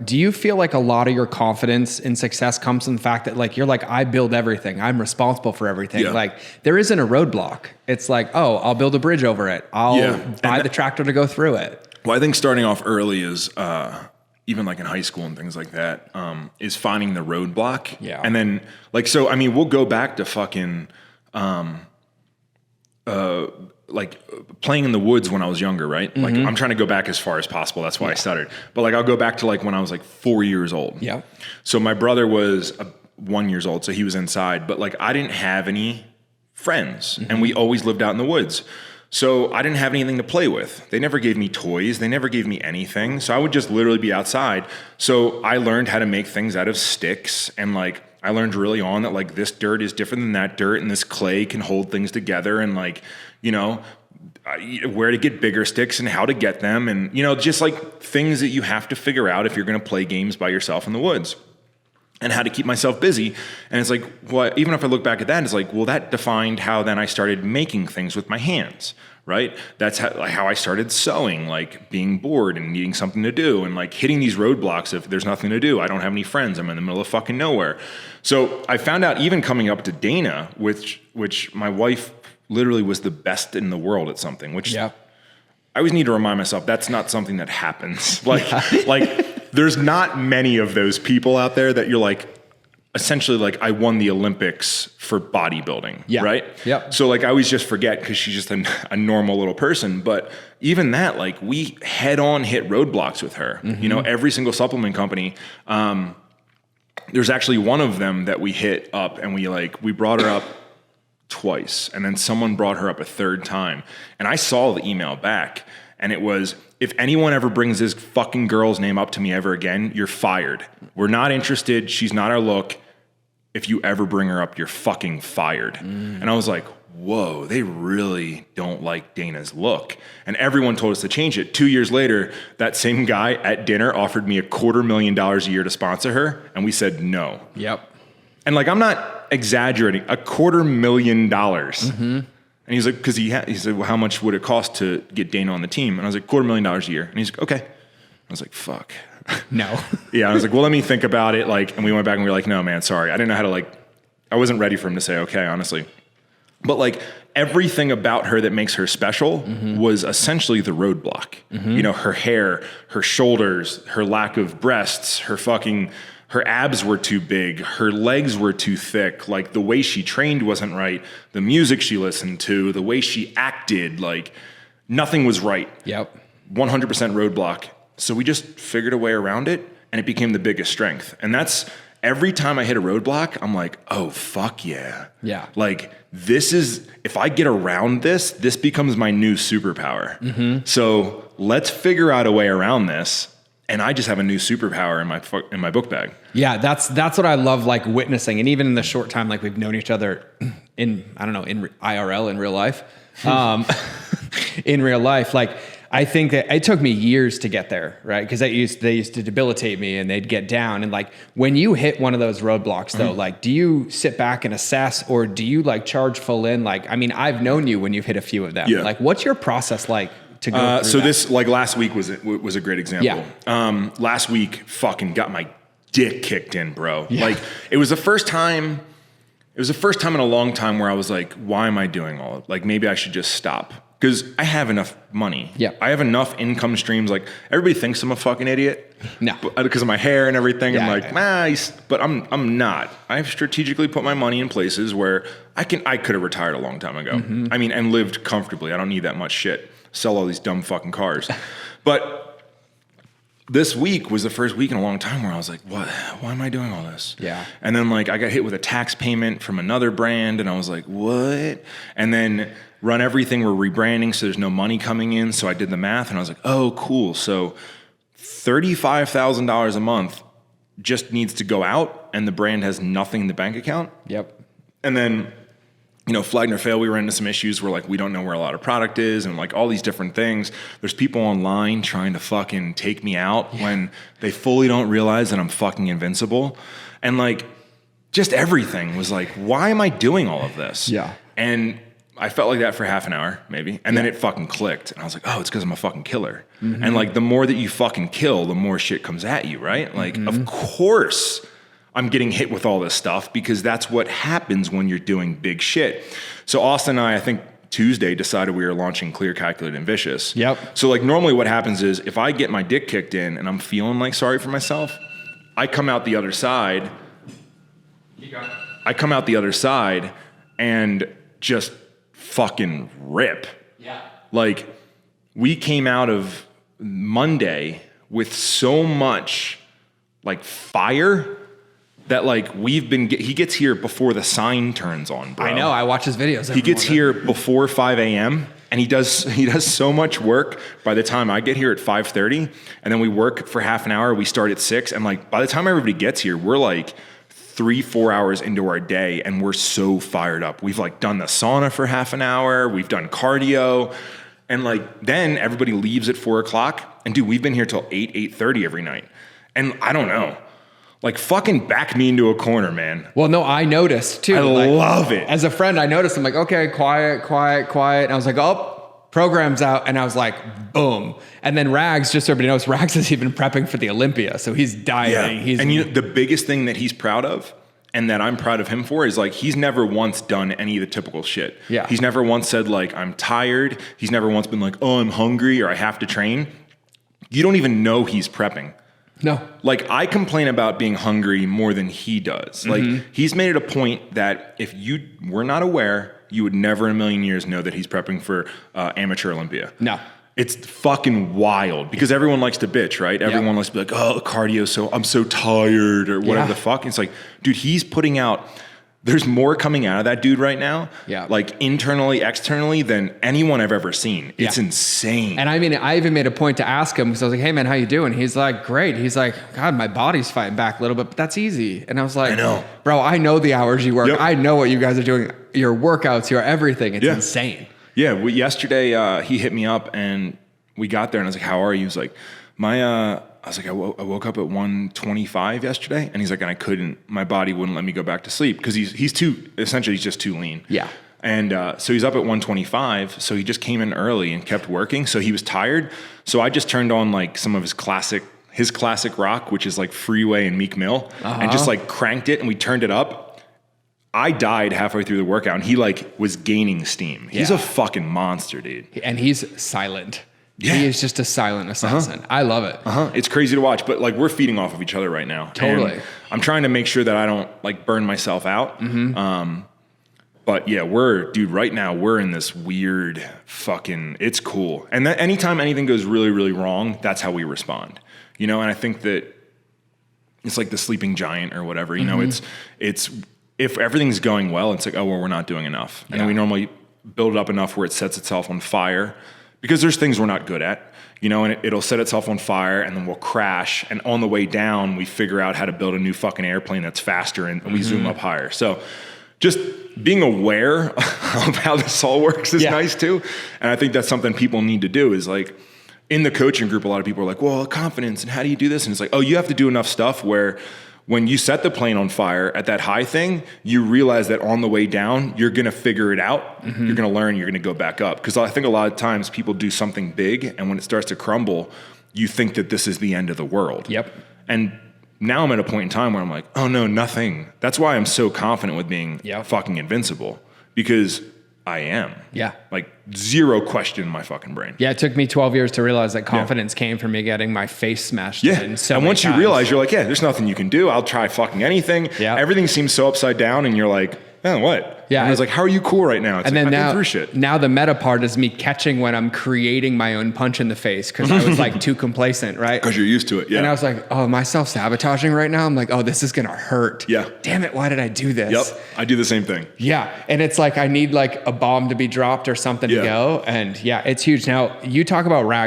do you feel like a lot of your confidence in success comes from the fact that like, you're like, I build everything. I'm responsible for everything. Yeah. Like there isn't a roadblock. It's like, oh, I'll build a bridge over it. I'll buy the tractor to go through it. Well, I think starting off early is, even like in high school and things like that, is finding the roadblock. Yeah. And then like, so, I mean, we'll go back to fucking, like playing in the woods when I was younger, right? Mm-hmm. Like I'm trying to go back as far as possible. That's why I stuttered. But like, I'll go back to like when I was like 4 years old. Yeah. So my brother was 1 year old. So he was inside, but like I didn't have any friends and we always lived out in the woods. So I didn't have anything to play with. They never gave me toys. They never gave me anything. So I would just literally be outside. So I learned how to make things out of sticks. And like, I learned really on that like this dirt is different than that dirt and this clay can hold things together and like, you know, where to get bigger sticks and how to get them. And, you know, just like things that you have to figure out if you're going to play games by yourself in the woods. And how to keep myself busy. And it's like, well, even if I look back at that, it's like, well, that defined how then I started making things with my hands, right? That's how I started sewing, like being bored and needing something to do and like hitting these roadblocks if there's nothing to do. I don't have any friends. I'm in the middle of fucking nowhere. So I found out even coming up to Dana, which my wife literally was the best in the world at something, which I always need to remind myself that's not something that happens. Like there's not many of those people out there that you're like, essentially like I won the Olympics for bodybuilding, right? Yep. So like I always just forget because she's just a normal little person. But even that, like we head on hit roadblocks with her. You know, every single supplement company, there's actually one of them that we hit up and we brought her up twice. And then someone brought her up a third time. And I saw the email back and it was, if anyone ever brings this fucking girl's name up to me ever again, you're fired. We're not interested. She's not our look. If you ever bring her up, you're fucking fired. And I was like, whoa, they really don't like Dana's look. And everyone told us to change it. 2 years later, that same guy at dinner offered me $250,000 a year to sponsor her. And we said no. Yep. And like, I'm not exaggerating, $250,000. And he's like, because he said, well, how much would it cost to get Dana on the team? And I was like, $250,000 a year. And he's like, okay. I was like, fuck. No. Yeah. I was like, well, let me think about it. Like, and we went back and we were like, no, man, sorry. I didn't know how to I wasn't ready for him to say, okay, honestly. But like everything about her that makes her special was essentially the roadblock. You know, her hair, her shoulders, her lack of breasts, her abs were too big. Her legs were too thick. Like the way she trained wasn't right. The music she listened to, the way she acted, like nothing was right. Yep. 100% roadblock. So we just figured a way around it and it became the biggest strength. And that's every time I hit a roadblock, I'm like, oh, fuck yeah. Yeah. Like if I get around this becomes my new superpower. So let's figure out a way around this. And I just have a new superpower in my book bag. Yeah, that's what I love, like witnessing, and even in the short time, like we've known each other in IRL in real life, in real life. Like I think that it took me years to get there, right? Because they used to debilitate me, and they'd get down. And like when you hit one of those roadblocks, though, like do you sit back and assess, or do you like charge full in? Like, I mean, I've known you when you've hit a few of them. Yeah. Like, what's your process like? To go so that? This like last week was a great example. Yeah. Last week fucking got my dick kicked in, bro. Yeah. Like it was the first time in a long time where I was like, why am I doing all of it? Like maybe I should just stop. Because I have enough money. Yeah. I have enough income streams. Like everybody thinks I'm a fucking idiot. No. Because of my hair and everything. Yeah, I'm like, but I'm not. I've strategically put my money in places where I could have retired a long time ago. I mean, and lived comfortably. I don't need that much shit. Sell all these dumb fucking cars. But this week was the first week in a long time where I was like, what? Why am I doing all this? Yeah. And then like I got hit with a tax payment from another brand and I was like, what? And then Run Everything, we're rebranding, so there's no money coming in. So I did the math and I was like, oh, cool. So $35,000 a month just needs to go out and the brand has nothing in the bank account. Yep. And then, you know, Flagner Fail, we were into some issues where like we don't know where a lot of product is and like all these different things. There's people online trying to fucking take me out when they fully don't realize that I'm fucking invincible. And like just everything was like, why am I doing all of this? Yeah. And I felt like that for half an hour, maybe. And then it fucking clicked. And I was like, oh, it's because I'm a fucking killer. And like, the more that you fucking kill, the more shit comes at you, right? Like, of course I'm getting hit with all this stuff because that's what happens when you're doing big shit. So Austin and I think Tuesday decided we were launching Clear, Calculated, and Vicious. Yep. So like, normally what happens is if I get my dick kicked in and I'm feeling like sorry for myself, I come out the other side. And just fucking rip. Yeah. Like, we came out of Monday with so much like fire that like he gets here before the sign turns on, bro. I know. I watch his videos. He gets here before 5 a.m. and he does so much work by the time I get here at 5:30, and then we work for half an hour. We start at 6, and like by the time everybody gets here, we're like 3-4 hours into our day, and we're so fired up. We've like done the sauna for half an hour. We've done cardio. And like, then everybody leaves at 4 o'clock. And dude, we've been here till 8:30 every night. And I don't know, like fucking back me into a corner, man. Well, no, I noticed too. I love it. As a friend, I noticed, I'm like, okay, quiet. And I was like, oh, program's out. And I was like, boom. And then Rags, just so everybody knows, Rags is even prepping for the Olympia. So he's dieting. Yeah. And you know, the biggest thing that he's proud of and that I'm proud of him for is like, he's never once done any of the typical shit. Yeah. He's never once said like, I'm tired. He's never once been like, oh, I'm hungry or I have to train. You don't even know he's prepping. No. Like, I complain about being hungry more than he does. Like, he's made it a point that if you were not aware, you would never in a million years know that he's prepping for amateur Olympia. No. It's fucking wild because everyone likes to bitch, right? Everyone likes to be like, oh, cardio, so I'm so tired or whatever the fuck. And it's like, dude, he's putting out, there's more coming out of that dude right now, like internally, externally, than anyone I've ever seen. It's insane. And I mean, I even made a point to ask him because I was like, hey man, how you doing? He's like, great. He's like, God, my body's fighting back a little bit, but that's easy. And I was like, I know, bro, I know the hours you work. Yep. I know what you guys are doing, your workouts, your everything. It's insane. Yeah. Yesterday, he hit me up and we got there and I was like, how are you? He was like, I was like, I woke up at 1:25 yesterday, and he's like, and I couldn't, my body wouldn't let me go back to sleep because he's just too lean. Yeah. And so he's up at 1:25, so he just came in early and kept working, so he was tired. So I just turned on like some of his classic rock, which is like Freeway and Meek Mill, and just like cranked it, and we turned it up. I died halfway through the workout, and he like was gaining steam. He's a fucking monster, dude. And he's silent. Yeah. He is just a silent assassin. I love it. It's crazy to watch, but like we're feeding off of each other right now. Totally. And I'm trying to make sure that I don't like burn myself out. But yeah, right now we're in this weird fucking, it's cool. And that anytime anything goes really, really wrong, that's how we respond, you know? And I think that it's like the sleeping giant or whatever, you know, it's, if everything's going well, it's like, oh, well, we're not doing enough. And then we normally build it up enough where it sets itself on fire. Because there's things we're not good at, you know, and it'll set itself on fire and then we'll crash. And on the way down, we figure out how to build a new fucking airplane that's faster and we zoom up higher. So just being aware of how this all works is nice too. And I think that's something people need to do is like in the coaching group, a lot of people are like, well, confidence and how do you do this? And it's like, oh, you have to do enough stuff where when you set the plane on fire at that high thing, you realize that on the way down, you're going to figure it out. You're going to learn, you're going to go back up. Because I think a lot of times people do something big, and when it starts to crumble, you think that this is the end of the world. Yep. And now I'm at a point in time where I'm like, oh no, nothing. That's why I'm so confident with being fucking invincible. Because I am. Yeah. Like zero question in my fucking brain. Yeah, it took me 12 years to realize that confidence came from me getting my face smashed in so and many once times. You realize, you're like, yeah, there's nothing you can do. I'll try fucking anything. Yeah. Everything seems so upside down and you're like, oh, what? Yeah. And I was like, how are you cool right now? It's and like, then I've been through shit. Now the meta part is me catching when I'm creating my own punch in the face because I was like too complacent, right? Because you're used to it, yeah. And I was like, oh, am I self-sabotaging right now? I'm like, oh, this is going to hurt. Yeah. Damn it, why did I do this? Yep, I do the same thing. Yeah, and it's like I need like a bomb to be dropped or something to go. And yeah, it's huge. Now, you talk about Rags.